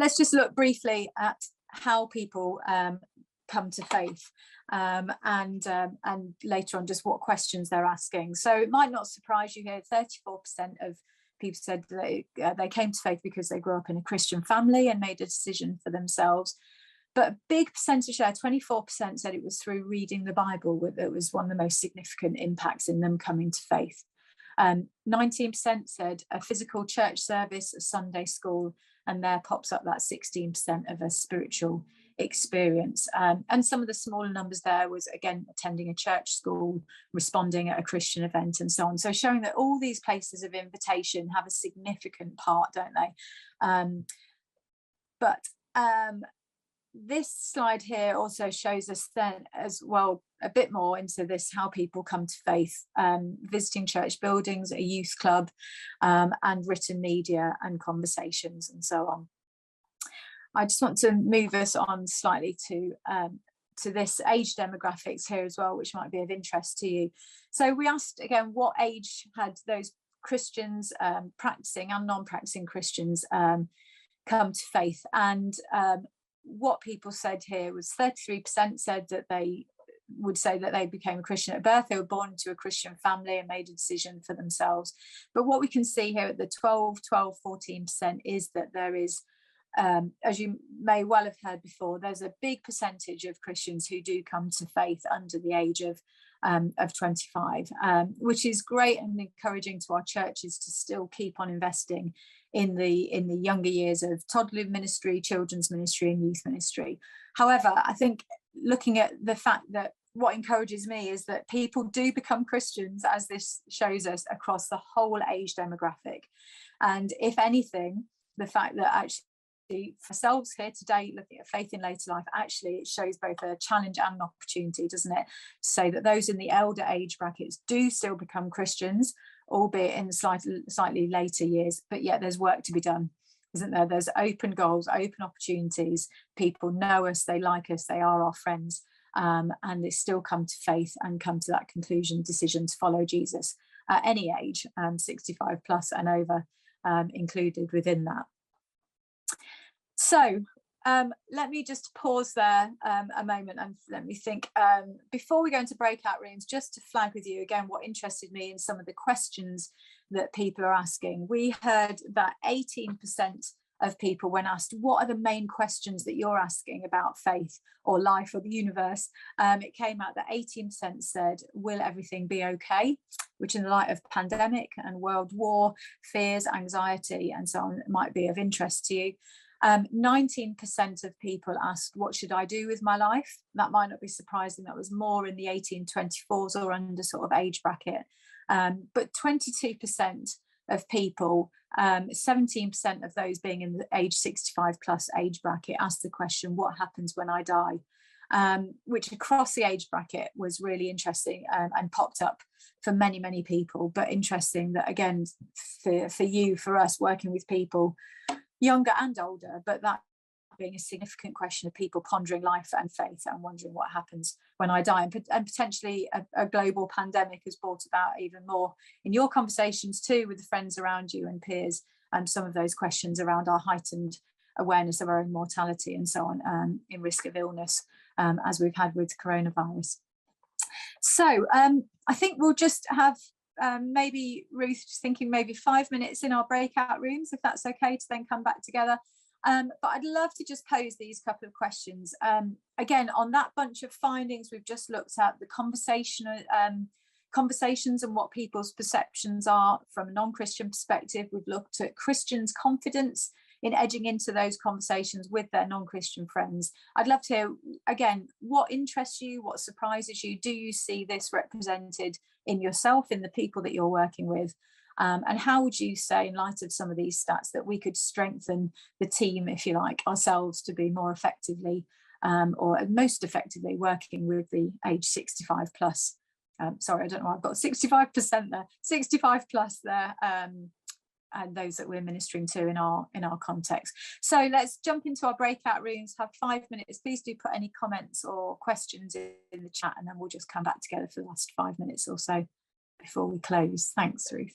let's just look briefly at how people come to faith, and later on just what questions they're asking. So it might not surprise you here, 34% of people said they came to faith because they grew up in a Christian family and made a decision for themselves. But a big percentage there, 24%, said it was through reading the Bible that was one of the most significant impacts in them coming to faith. 19% said a physical church service, a Sunday school, and there pops up that 16% of a spiritual experience. And some of the smaller numbers there was, again, attending a church school, responding at a Christian event, and so on. So showing that all these places of invitation have a significant part, don't they? But this slide here also shows us then as well a bit more into this, how people come to faith, visiting church buildings, a youth club, and written media and conversations and so on. I just want to move us on slightly to this age demographics here as well, which might be of interest to you. So we asked again, what age had those Christians, practicing and non-practicing Christians, come to faith? And what people said here was 33% said that they would say that they became a Christian at birth. They were born into a Christian family and made a decision for themselves. But what we can see here at the 14% is that there is, as you may well have heard before, there's a big percentage of Christians who do come to faith under the age of 25, which is great and encouraging to our churches to still keep on investing in the younger years of toddler ministry, children's ministry, and youth ministry. However, I think looking at the fact that what encourages me is that people do become Christians, as this shows us, across the whole age demographic. And if anything, the fact that actually for ourselves here today, looking at faith in later life, actually it shows both a challenge and an opportunity, doesn't it? To say that those in the elder age brackets do still become Christians, albeit in slightly later years, but yet there's work to be done, isn't there? There's open goals, open opportunities. People know us, they like us, they are our friends, and they still come to faith and come to that conclusion, decision to follow Jesus at any age, 65 plus and over, included within that. So let me just pause there a moment and let me think, before we go into breakout rooms, just to flag with you again what interested me in some of the questions that people are asking. We heard that 18% of people, when asked what are the main questions that you're asking about faith or life or the universe, it came out that 18% said, will everything be okay? Which in the light of pandemic and world war, fears, anxiety and so on, might be of interest to you. 19% of people asked, what should I do with my life? That might not be surprising. That was more in the 18-24s or under sort of age bracket. But 22% of people, 17% of those being in the age 65 plus age bracket, asked the question, what happens when I die? Which across the age bracket was really interesting, and popped up for many, many people. But interesting that, again, for you, for us, working with people younger and older, but that being a significant question of people pondering life and faith and wondering what happens when I die. And potentially a global pandemic has brought about even more in your conversations too with the friends around you and peers, and some of those questions around our heightened awareness of our own mortality and so on, in risk of illness, as we've had with coronavirus. So I think we'll just have maybe Ruth, just thinking maybe 5 minutes in our breakout rooms, if that's okay, to then come back together. But I'd love to just pose these couple of questions. Again, on that bunch of findings, we've just looked at the conversations and what people's perceptions are from a non-Christian perspective. We've looked at Christians' confidence in edging into those conversations with their non-Christian friends. I'd love to hear, again, what interests you, what surprises you? Do you see this represented in yourself, in the people that you're working with? And how would you say, in light of some of these stats, that we could strengthen the team, if you like, ourselves to be more effectively, or most effectively, working with the age 65 plus? Sorry, I don't know why I've got 65% there, 65 plus there, and those that we're ministering to in our context. So let's jump into our breakout rooms, have 5 minutes. Please do put any comments or questions in the chat, and then we'll just come back together for the last 5 minutes or so before we close. Thanks, Ruth.